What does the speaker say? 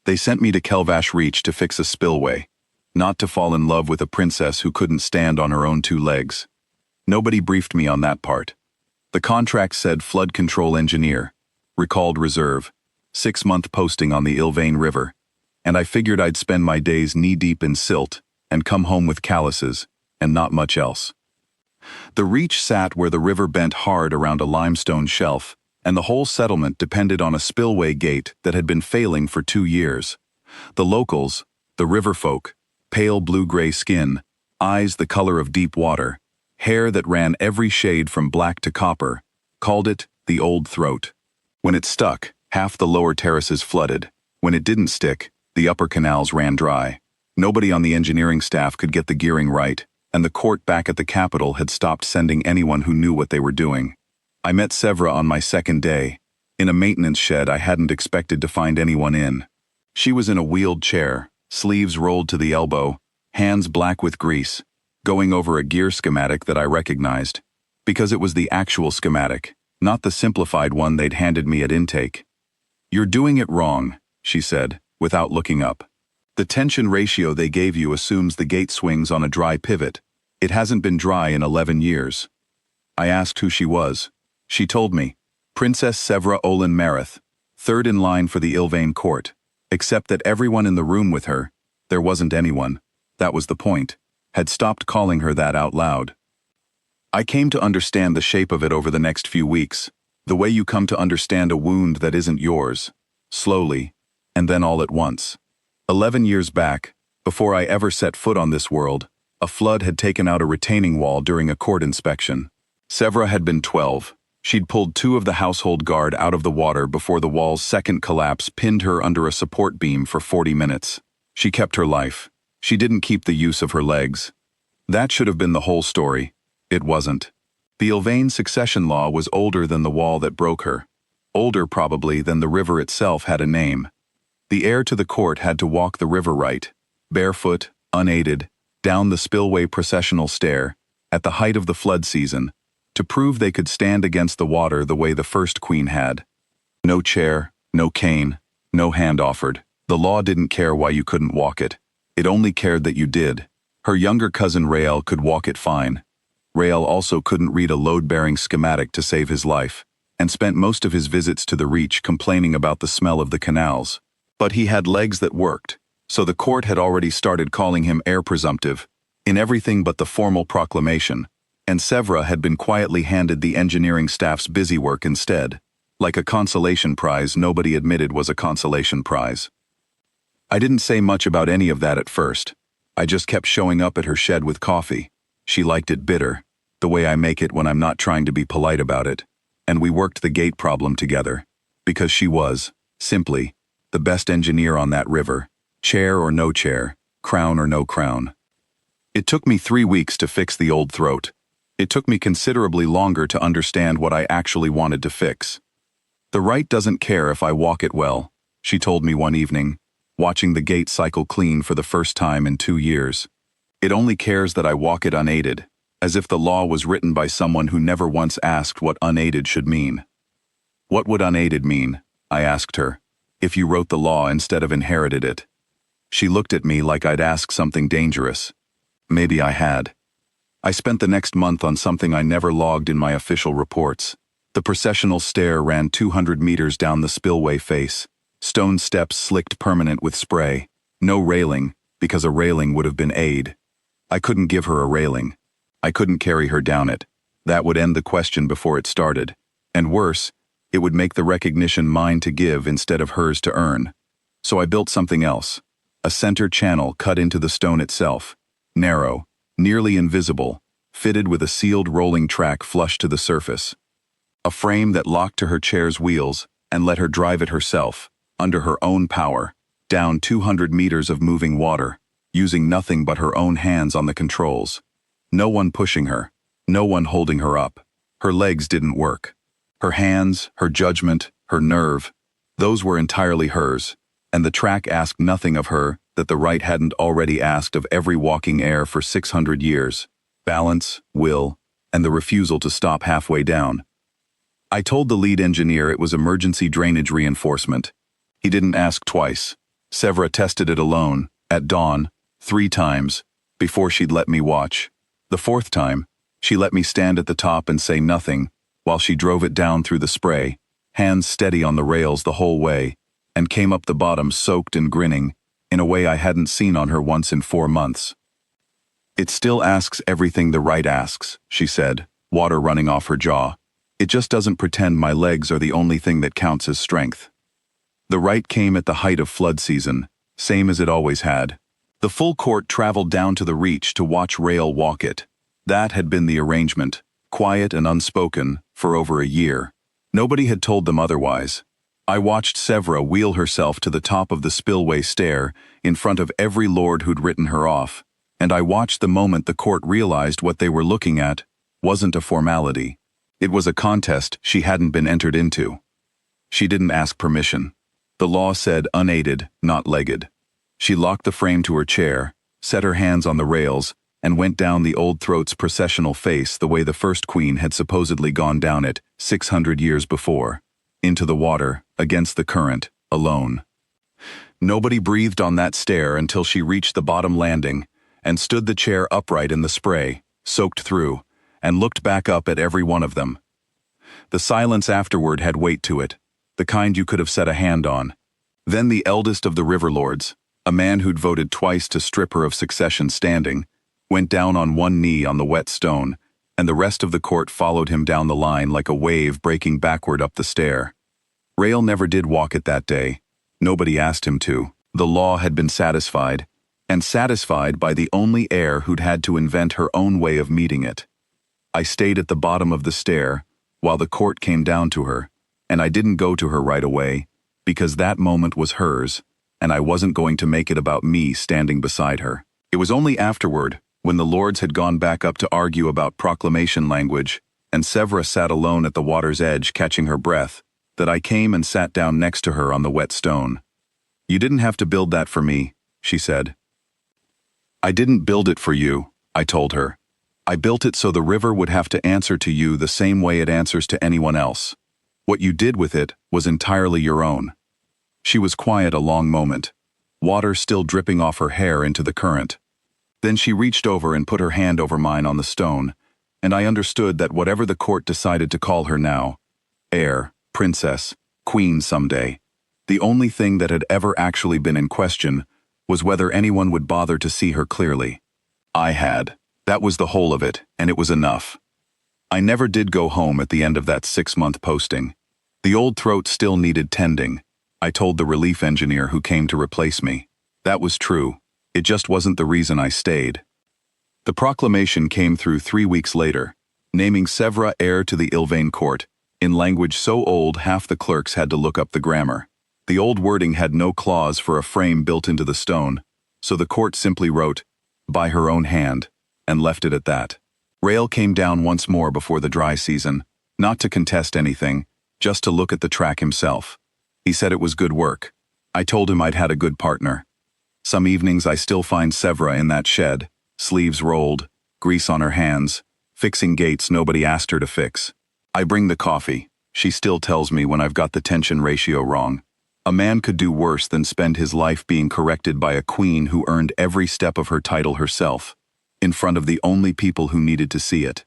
They sent me to Kelvash Reach to fix a spillway, not to fall in love with a princess who couldn't stand on her own two legs. Nobody briefed me on that part. The contract said flood control engineer, recalled reserve, 6-month posting on the Ilvain River, and I figured I'd spend my days knee-deep in silt and come home with calluses and not much else. The reach sat where the river bent hard around a limestone shelf, and the whole settlement depended on a spillway gate that had been failing for 2 years. The locals, the river folk, pale blue-gray skin, eyes the color of deep water, hair that ran every shade from black to copper, called it the Old Throat. When it stuck, half the lower terraces flooded. When it didn't stick, the upper canals ran dry. Nobody on the engineering staff could get the gearing right, and the court back at the Capitol had stopped sending anyone who knew what they were doing. I met Seah on my second day, in a maintenance shed I hadn't expected to find anyone in. She was in a wheeled chair, sleeves rolled to the elbow, hands black with grease, going over a gear schematic that I recognized, because it was the actual schematic, not the simplified one they'd handed me at intake. "You're doing it wrong," she said, without looking up. "The tension ratio they gave you assumes the gate swings on a dry pivot. It hasn't been dry in 11 years. I asked who she was. She told me, Princess Seah Olin Marith, third in line for the Ilvain court, except that everyone in the room with her, there wasn't anyone, that was the point, had stopped calling her that out loud. I came to understand the shape of it over the next few weeks, the way you come to understand a wound that isn't yours, slowly, and then all at once. 11 years back, before I ever set foot on this world, a flood had taken out a retaining wall during a court inspection. Seah had been 12. She'd pulled 2 of the household guard out of the water before the wall's second collapse pinned her under a support beam for 40 minutes. She kept her life. She didn't keep the use of her legs. That should have been the whole story. It wasn't. The Ilvain succession law was older than the wall that broke her. Older probably than the river itself had a name. The heir to the court had to walk the river Rite, barefoot, unaided, down the spillway processional stair, at the height of the flood season, to prove they could stand against the water the way the first queen had. No chair, no cane, no hand offered. The law didn't care why you couldn't walk it. It only cared that you did. Her younger cousin Rael could walk it fine. Rael also couldn't read a load-bearing schematic to save his life, and spent most of his visits to the Reach complaining about the smell of the canals. But he had legs that worked, so the court had already started calling him heir presumptive, in everything but the formal proclamation, and Seah had been quietly handed the engineering staff's busy work instead, like a consolation prize nobody admitted was a consolation prize. I didn't say much about any of that at first. I just kept showing up at her shed with coffee. She liked it bitter, the way I make it when I'm not trying to be polite about it, and we worked the gate problem together, because she was, simply, the best engineer on that river, chair or no chair, crown or no crown. It took me 3 weeks to fix the Old Throat. It took me considerably longer to understand what I actually wanted to fix. The Rite doesn't care if I walk it well, she told me one evening, watching the gate cycle clean for the first time in 2 years. It only cares that I walk it unaided, as if the law was written by someone who never once asked what unaided should mean. What would unaided mean, I asked her, if you wrote the law instead of inherited it? She looked at me like I'd asked something dangerous. Maybe I had. I spent the next month on something I never logged in my official reports. The processional stair ran 200 meters down the spillway face, stone steps slicked permanent with spray, no railing, because a railing would have been aid. I couldn't give her a railing. I couldn't carry her down it. That would end the question before it started. And worse, it would make the recognition mine to give instead of hers to earn. So I built something else. A center channel cut into the stone itself, narrow, nearly invisible, fitted with a sealed rolling track flush to the surface. A frame that locked to her chair's wheels and let her drive it herself, under her own power, down 200 meters of moving water, using nothing but her own hands on the controls. No one pushing her, no one holding her up. Her legs didn't work. Her hands, her judgment, her nerve, those were entirely hers, and the track asked nothing of her that the Rite hadn't already asked of every walking heir for 600 years. Balance, will, and the refusal to stop halfway down. I told the lead engineer it was emergency drainage reinforcement. He didn't ask twice. Seah tested it alone, at dawn, 3 times, before she'd let me watch. The 4th time, she let me stand at the top and say nothing, while she drove it down through the spray, hands steady on the rails the whole way, and came up the bottom soaked and grinning, in a way I hadn't seen on her once in 4 months. "It still asks everything the Rite asks," she said, water running off her jaw. "It just doesn't pretend my legs are the only thing that counts as strength." The Rite came at the height of flood season, same as it always had. The full court traveled down to the reach to watch Rail walk it. That had been the arrangement, quiet and unspoken, for over a year. Nobody had told them otherwise. I watched Seah wheel herself to the top of the spillway stair in front of every lord who'd written her off, and I watched the moment the court realized what they were looking at wasn't a formality. It was a contest she hadn't been entered into. She didn't ask permission. The law said unaided, not legged. She locked the frame to her chair, set her hands on the rails, and went down the old throat's processional face the way the first queen had supposedly gone down it 600 years before, into the water, against the current, alone. Nobody breathed on that stair until she reached the bottom landing and stood the chair upright in the spray, soaked through, and looked back up at every one of them. The silence afterward had weight to it, the kind you could have set a hand on. Then the eldest of the river lords, a man who'd voted twice to strip her of succession standing, went down on one knee on the wet stone, and the rest of the court followed him down the line like a wave breaking backward up the stair. Rail never did walk it that day. Nobody asked him to. The law had been satisfied, and satisfied by the only heir who'd had to invent her own way of meeting it. I stayed at the bottom of the stair, while the court came down to her, and I didn't go to her right away, because that moment was hers, and I wasn't going to make it about me standing beside her. It was only afterward, when the lords had gone back up to argue about proclamation language, and Seah sat alone at the water's edge catching her breath, that I came and sat down next to her on the wet stone. "You didn't have to build that for me," she said. "I didn't build it for you," I told her. "I built it so the river would have to answer to you the same way it answers to anyone else. What you did with it was entirely your own." She was quiet a long moment, water still dripping off her hair into the current. Then she reached over and put her hand over mine on the stone, and I understood that whatever the court decided to call her now, heir, princess, queen someday, the only thing that had ever actually been in question was whether anyone would bother to see her clearly. I had. That was the whole of it, and it was enough. I never did go home at the end of that 6-month posting. The old throat still needed tending, I told the relief engineer who came to replace me. That was true. It just wasn't the reason I stayed. The proclamation came through 3 weeks later, naming Seah heir to the Ilvain court, in language so old half the clerks had to look up the grammar. The old wording had no clause for a frame built into the stone, so the court simply wrote, "by her own hand," and left it at that. Rail came down once more before the dry season, not to contest anything, just to look at the track himself. He said it was good work. I told him I'd had a good partner. Some evenings I still find Seah in that shed, sleeves rolled, grease on her hands, fixing gates nobody asked her to fix. I bring the coffee. She still tells me when I've got the tension ratio wrong. A man could do worse than spend his life being corrected by a queen who earned every step of her title herself, in front of the only people who needed to see it.